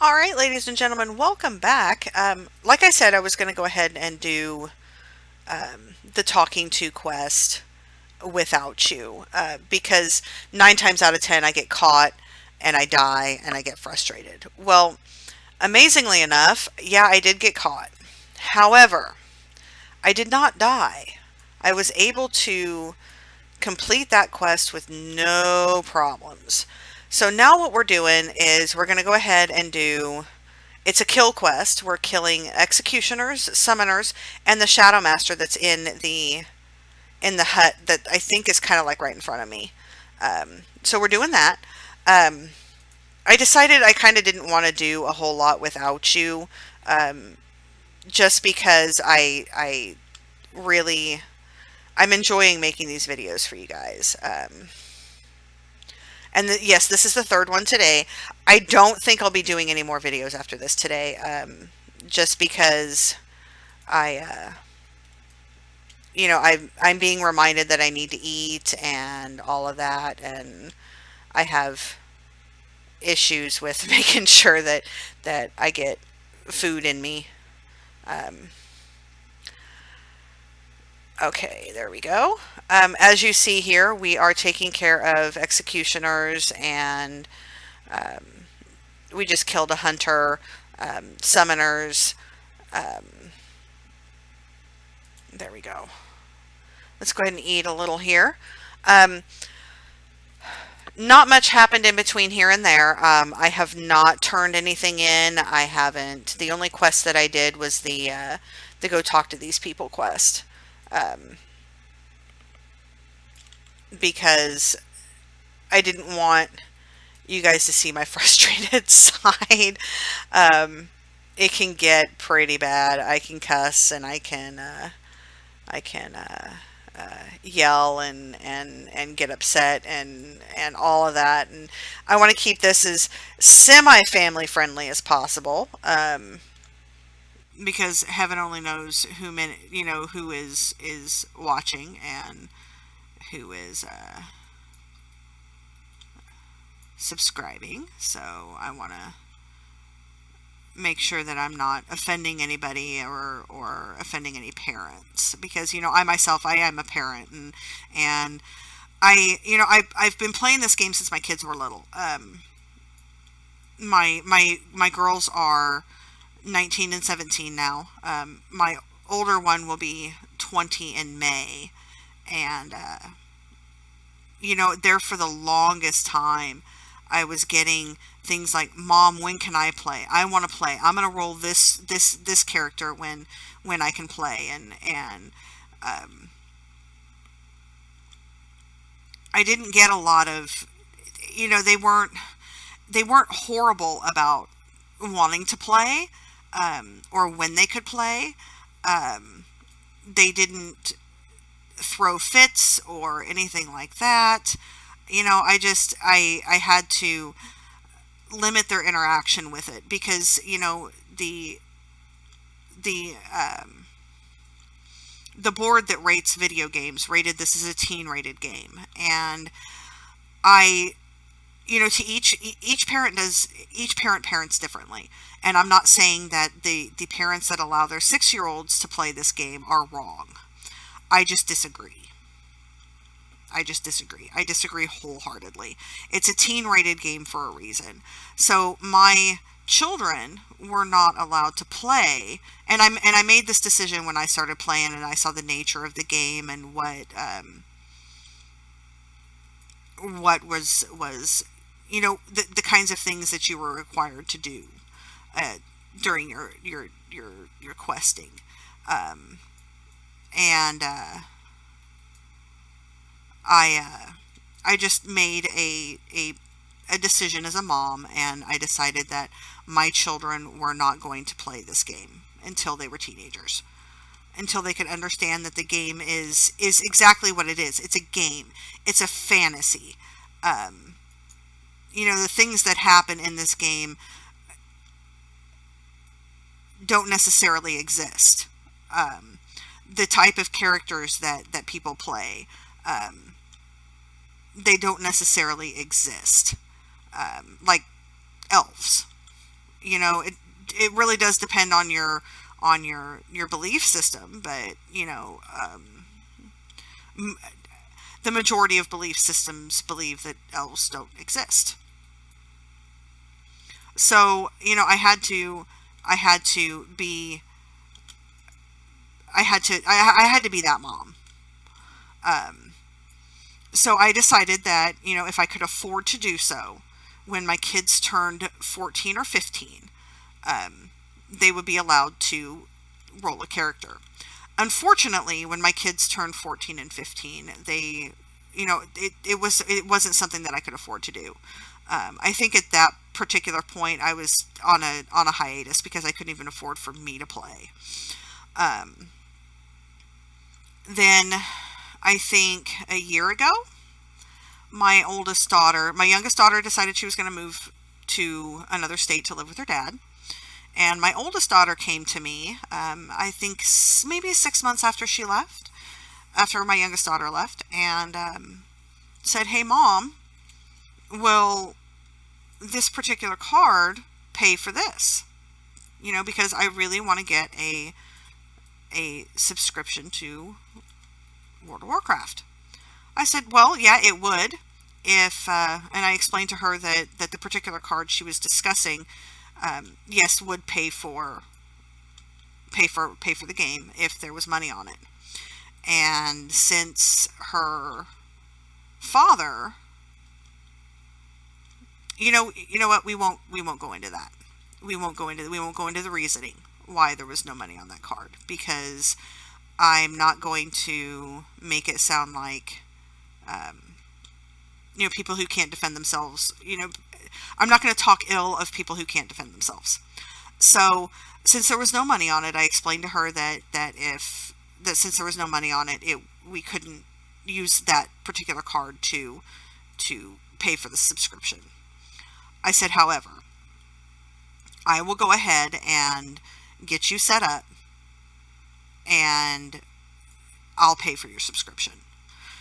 All right, ladies and gentlemen, welcome back. Like I said, I was going to go ahead and do the talking to quest without you because 9 times out of 10 I get caught and I die and I get frustrated. Well, amazingly enough, yeah, I did get caught. However, I did not die. I was able to complete that quest with no problems. So now what we're doing is we're going to go ahead and do. It's a kill quest. We're killing executioners, summoners, and the shadow master that's in the hut that I think is kind of like right in front of me. So we're doing that. Um, I decided I kind of didn't want to do a whole lot without you, um, just because I really I'm enjoying making these videos for you guys. Yes, this is the third one today. I don't think I'll be doing any more videos after this today, just because I, I'm being reminded that I need to eat and all of that, and I have issues with making sure that I get food in me. Um, okay, there we go. As you see here, we are taking care of executioners and um, we just killed a hunter, summoners. Um, there we go. Let's go ahead and eat a little here. Um, Not much happened in between here and there. I have not turned anything in. I haven't. The only quest that I did was the go talk to these people quest, um, because I didn't want you guys to see my frustrated side. Um, it can get pretty bad. I can cuss and I can yell and get upset and all of that. And I want to keep this as semi family friendly as possible. Because heaven only knows who is watching and who is subscribing. So I want to make sure that I'm not offending anybody or offending any parents, because I myself, I am a parent, and I've been playing this game since my kids were little. My girls are 19 and 17 now. My older one will be 20 in May, and there for the longest time, I was getting things like, "Mom, when can I play? I want to play. I'm gonna roll this character when I can play." And um, I didn't get a lot of, they weren't horrible about wanting to play, or when they could play. Um, they didn't throw fits or anything like that. I had to limit their interaction with it, because the the board that rates video games rated this as a teen rated game. And I to each parent parents differently. And I'm not saying that the parents that allow their 6-year-olds to play this game are wrong. I just disagree. I disagree wholeheartedly. It's a teen rated game for a reason. So my children were not allowed to play, and I made this decision when I started playing and I saw the nature of the game and what was the kinds of things that you were required to do during your questing. Um, and I just made a decision as a mom, and I decided that my children were not going to play this game until they were teenagers, until they could understand that the game is exactly what it is. It's a game. It's a fantasy. Um, the things that happen in this game don't necessarily exist. Um, the type of characters that people play, um, they don't necessarily exist. Like elves. it really does depend on your belief system, but the majority of belief systems believe that elves don't exist. So, I had to be, I had to be that mom. Um, so I decided that, if I could afford to do so, when my kids turned 14 or 15, they would be allowed to roll a character. Unfortunately, when my kids turned 14 and 15, it wasn't something that I could afford to do. I think at that particular point I was on a hiatus because I couldn't even afford for me to play. Um, then I think a year ago, my youngest daughter decided she was going to move to another state to live with her dad. And my oldest daughter came to me, I think maybe 6 months after my youngest daughter left, and said, "Hey, Mom, will this particular card pay for this? Because I really want to get a subscription to World of Warcraft." I said, "Well, yeah, it would." And I explained to her that the particular card she was discussing, yes, would pay for the game if there was money on it. And since her father, you know what, we won't go into that. We won't go into the reasoning why there was no money on that card, because I'm not going to make it sound like people who can't defend themselves. I'm not going to talk ill of people who can't defend themselves. So, since there was no money on it, I explained to her that since there was no money on it, we couldn't use that particular card to pay for the subscription. I said, however, I will go ahead and get you set up, and I'll pay for your subscription.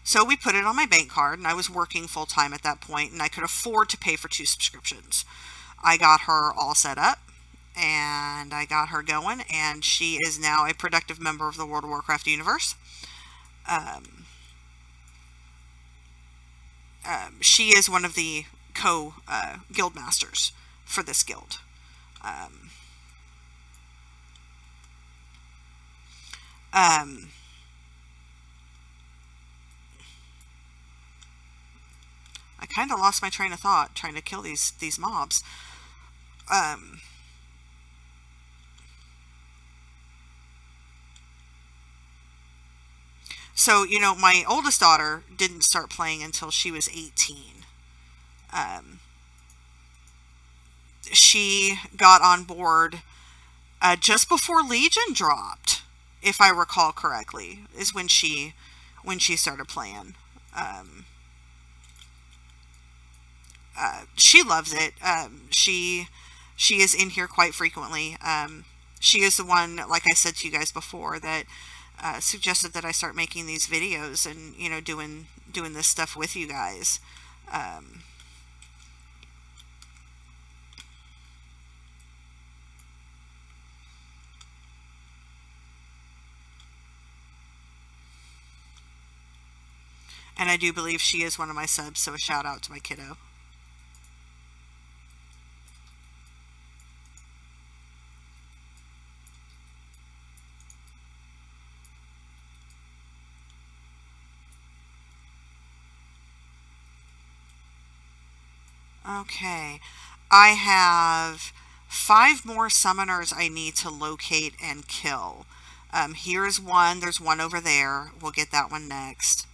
So we put it on my bank card, and I was working full time at that point, and I could afford to pay for 2 subscriptions. I got her all set up, and I got her going, and she is now a productive member of the World of Warcraft universe. Um, she is one of the guild masters for this guild. Um, um, I kind of lost my train of thought trying to kill these mobs. Um, so, my oldest daughter didn't start playing until she was 18. Um, she got on board just before Legion dropped, if I recall correctly, is when she started playing. Um, she loves it. She is in here quite frequently. She is the one, like I said to you guys before, that suggested that I start making these videos and doing this stuff with you guys. Um, and I do believe she is one of my subs, so a shout out to my kiddo. Okay, I have 5 more summoners I need to locate and kill. Here's one. There's one over there. We'll get that one next.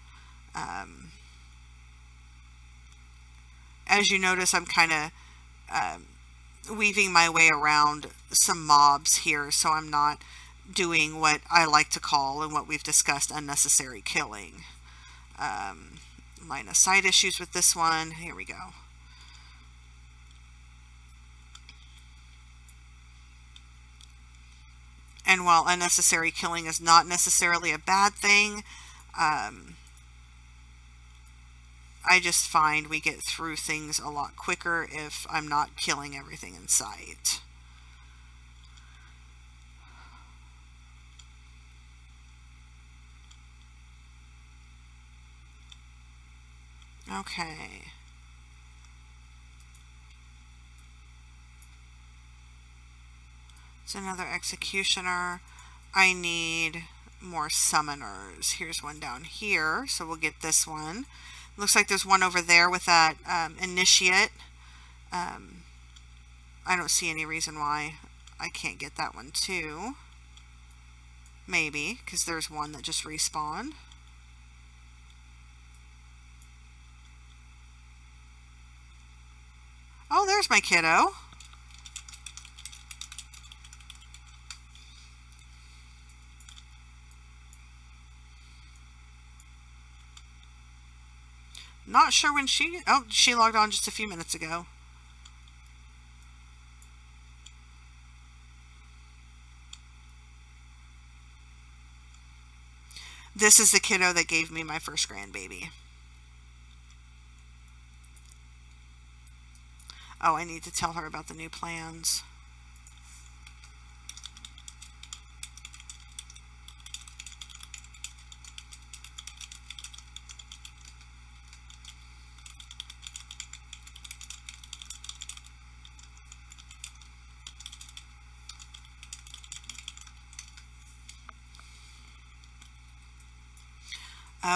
Um, as you notice, I'm kind of weaving my way around some mobs here, so I'm not doing what I like to call, and what we've discussed, unnecessary killing. Um, Line of sight issues with this one. Here we go. And while unnecessary killing is not necessarily a bad thing, um, I just find we get through things a lot quicker if I'm not killing everything in sight. Okay. It's another executioner. I need more summoners. Here's one down here, so we'll get this one. Looks like there's one over there with that initiate. I don't see any reason why I can't get that one too. Maybe, because there's one that just respawned. Oh, there's my kiddo. Not sure when she... Oh, she logged on just a few minutes ago. This is the kiddo that gave me my first grandbaby. Oh, I need to tell her about the new plans.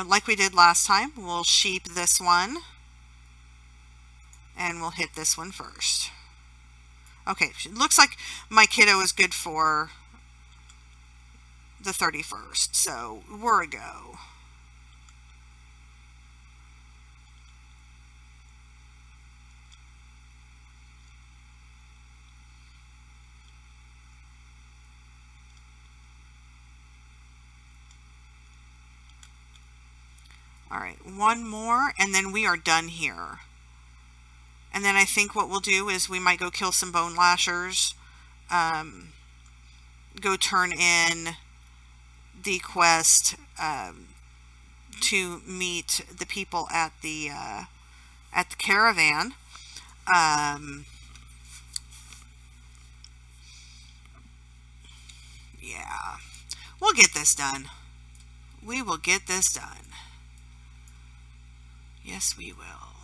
Like we did last time, we'll sheep this one. And we'll hit this one first. Okay, it looks like my kiddo is good for the 31st, so we're a go. All right, one more, and then we are done here. And then I think what we'll do is we might go kill some bone lashers, go turn in the quest to meet the people at the caravan. Yeah, we'll get this done. We will get this done. Yes, we will.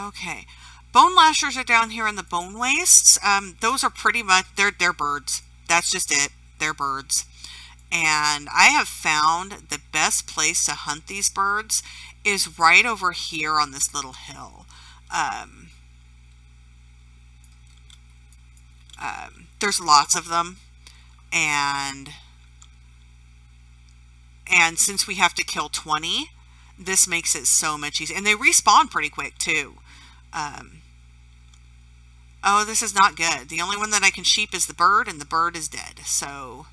Okay. Bone lashers are down here in the bone wastes. Those are pretty much, they're birds. That's just it. They're birds. And I have found the best place to hunt these birds is right over here on this little hill. There's lots of them. And since we have to kill 20, this makes it so much easier. And they respawn pretty quick, too. Oh, this is not good. The only one that I can sheep is the bird, and the bird is dead. So,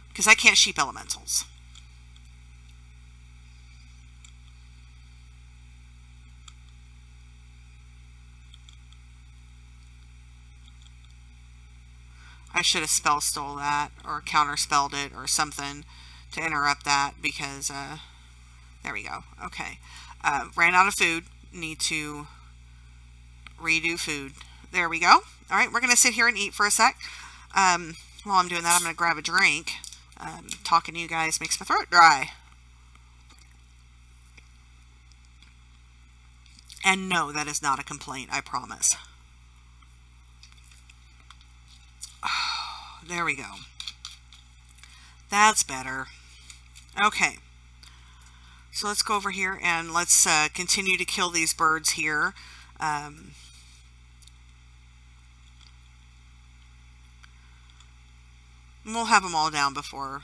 because I can't sheep elementals. I should have spell stole that, or counter spelled it, or something to interrupt that, because, there we go. Okay. Ran out of food. Need to redo food. There we go. All right, we're going to sit here and eat for a sec. While I'm doing that, I'm going to grab a drink. Talking to you guys makes my throat dry. And no, that is not a complaint, I promise. Oh, there we go. That's better. Okay. So let's go over here and let's continue to kill these birds here. We'll have them all down before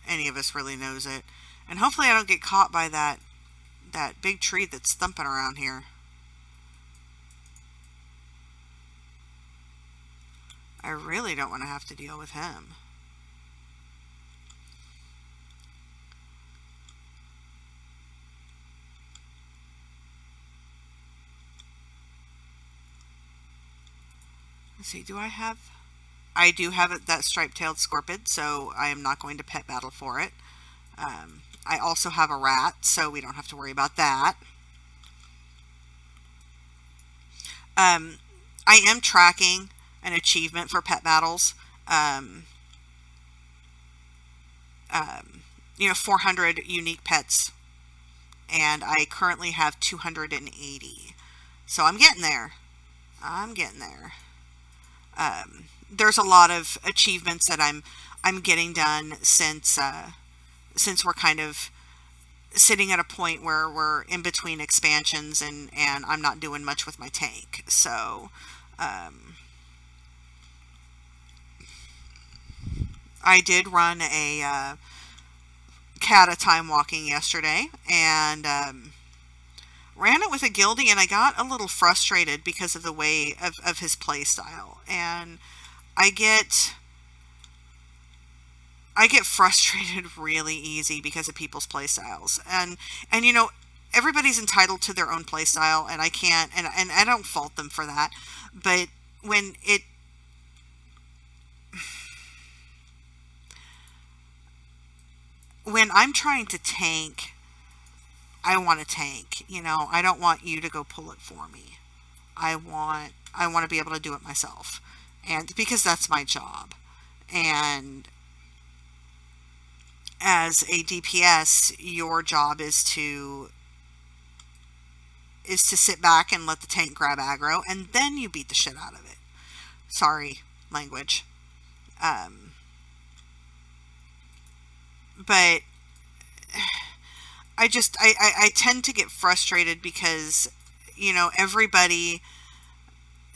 any of us really knows it. And hopefully I don't get caught by that big tree that's thumping around here. I really don't want to have to deal with him. Let's see, do I have... I do have that striped-tailed scorpion, so I am not going to pet battle for it. I also have a rat, so we don't have to worry about that. I am tracking an achievement for pet battles. 400 unique pets and I currently have 280. So I'm getting there. I'm getting there. There's a lot of achievements that I'm getting done since we're kind of sitting at a point where we're in between expansions, and I'm not doing much with my tank. So I did run a Kata time walking yesterday, and ran it with a guildie, and I got a little frustrated because of the way of his play style. And I get I get frustrated really easy because of people's play styles. And everybody's entitled to their own play style, and I can't, and I don't fault them for that. But when it when I'm trying to tank, I want to tank. I don't want you to go pull it for me. I want to be able to do it myself. And because that's my job. And as a DPS, your job is to sit back and let the tank grab aggro, and then you beat the shit out of it. Sorry, language. Um, but I tend to get frustrated because everybody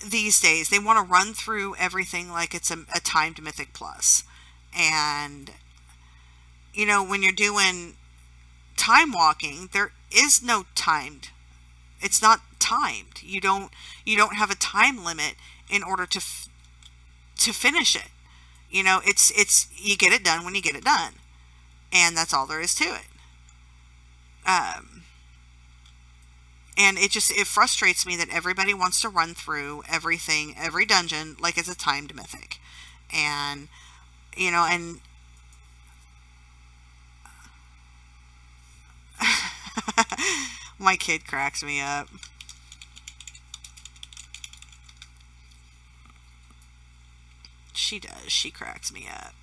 these days, they want to run through everything like it's a timed mythic plus. And when you're doing time walking, there is no timed. It's not timed. You don't have a time limit in order to finish it. It's you get it done when you get it done, and that's all there is to it. Um, and it frustrates me that everybody wants to run through everything, every dungeon, like it's a timed mythic. And and my kid cracks me up. She does. She cracks me up.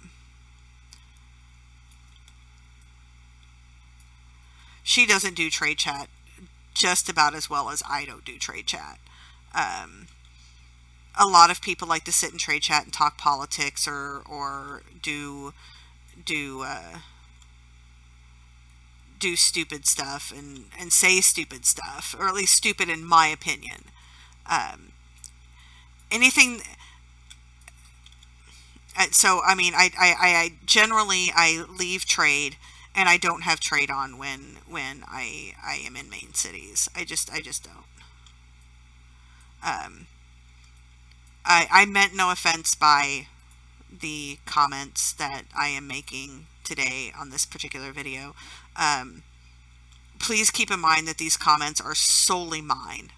She doesn't do trade chat just about as well as I don't do trade chat. Um, a lot of people like to sit in trade chat and talk politics, or do do stupid stuff, and say stupid stuff, or at least stupid in my opinion. Um, anything. So I mean, I generally I leave trade, and I don't have trade on when I am in main cities. I just don't. Um, I meant no offense by the comments that I am making today on this particular video. Um, Please keep in mind that these comments are solely mine.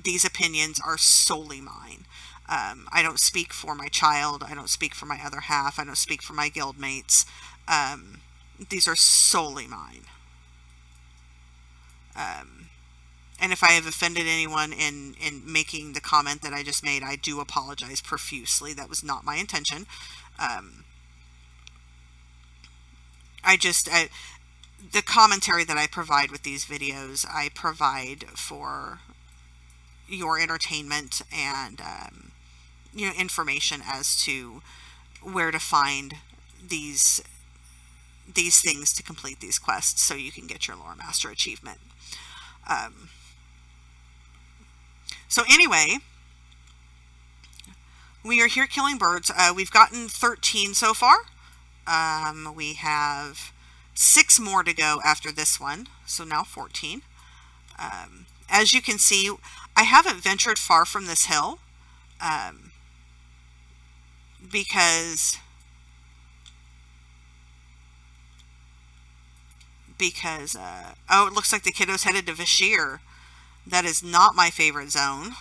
These opinions are solely mine. I don't speak for my child. I don't speak for my other half. I don't speak for my guildmates. Um, these are solely mine. Um, and if I have offended anyone in making the comment that I just made, I do apologize profusely. That was not my intention. Um, the commentary that I provide with these videos, I provide for your entertainment, and information as to where to find these these things to complete these quests, so you can get your Lore Master achievement. Um, so anyway, we are here killing birds. We've gotten 13 so far. We have 6 more to go after this one, so now 14. As you can see, I haven't ventured far from this hill, um, because oh, it looks like the kiddo's headed to Vashir. That is not my favorite zone.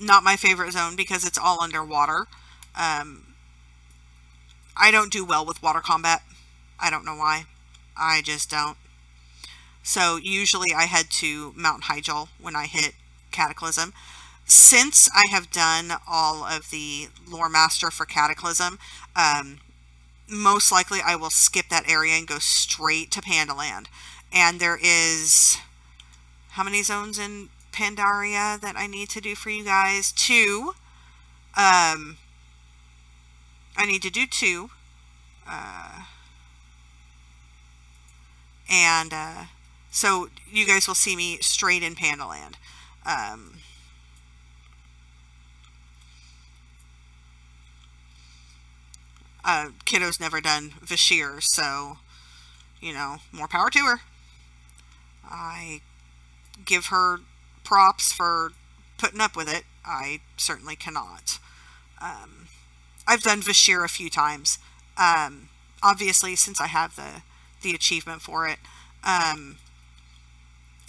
Not my favorite zone because it's all underwater. Um, I don't do well with water combat. I don't know why. I just don't. So usually I head to Mount Hyjal when I hit Cataclysm. since I have done all of the Loremaster for Cataclysm, most likely I will skip that area and go straight to Pandaland. And there is, how many zones in Pandaria that I need to do for you guys? 2. I need to do 2. And so you guys will see me straight in Pandaland. Kiddo's never done Vashir, so, you know, more power to her. I give her props for putting up with it. I certainly cannot. I've done Vashir a few times. Obviously, since I have the achievement for it. I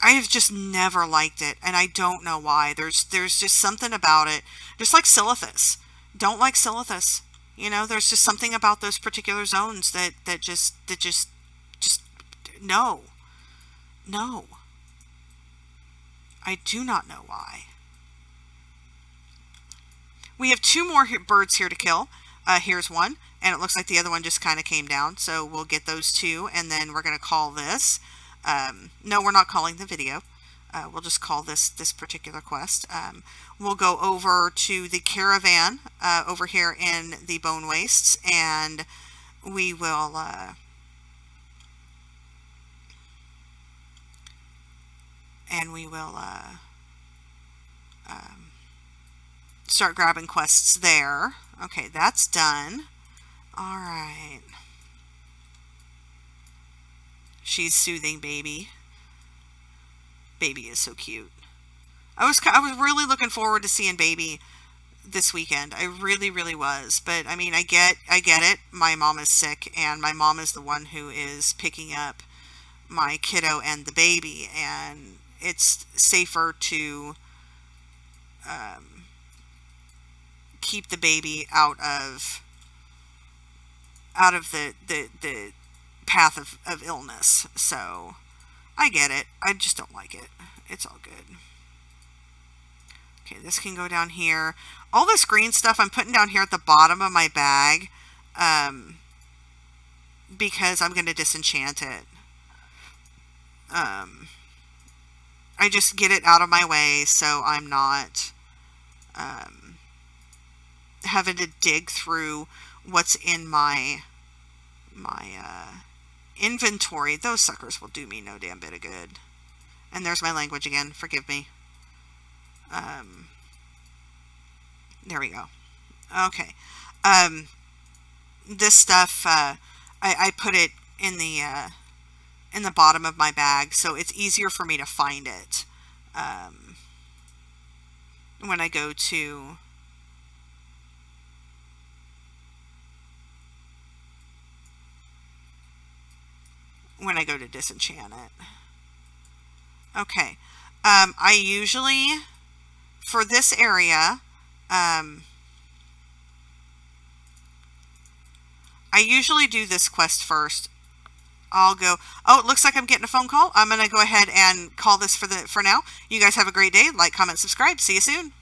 have just never liked it, and I don't know why. There's just something about it. Just like Silithus. Don't like Silithus. You know, there's just something about those particular zones that just no. No. I do not know why. We have 2 more birds here to kill. Here's one, and it looks like the other one just kind of came down, so we'll get those 2, and then we're going to call this. No, we're not calling the video. We'll just call this particular quest. We'll go over to the caravan over here in the Bone Wastes, and we will start grabbing quests there. Okay, that's done. All right. She's soothing baby. Baby is so cute. I was really looking forward to seeing baby this weekend. I really was. But I mean, I get it. My mom is sick, and my mom is the one who is picking up my kiddo and the baby, and it's safer to keep the baby out of the path of illness. So I get it. I just don't like it. It's all good. Okay, this can go down here. All this green stuff I'm putting down here at the bottom of my bag because I'm going to disenchant it. I just get it out of my way so I'm not having to dig through what's in my inventory. Those suckers will do me no damn bit of good. And there's my language again. Forgive me. There we go. Okay. This stuff, I put it in the bottom of my bag, so it's easier for me to find it when I go to disenchant it. Okay. I usually, for this area, I usually do this quest first. I'll go, oh, it looks like I'm getting a phone call. I'm going to go ahead and call this for now. You guys have a great day. Like, comment, subscribe. See you soon.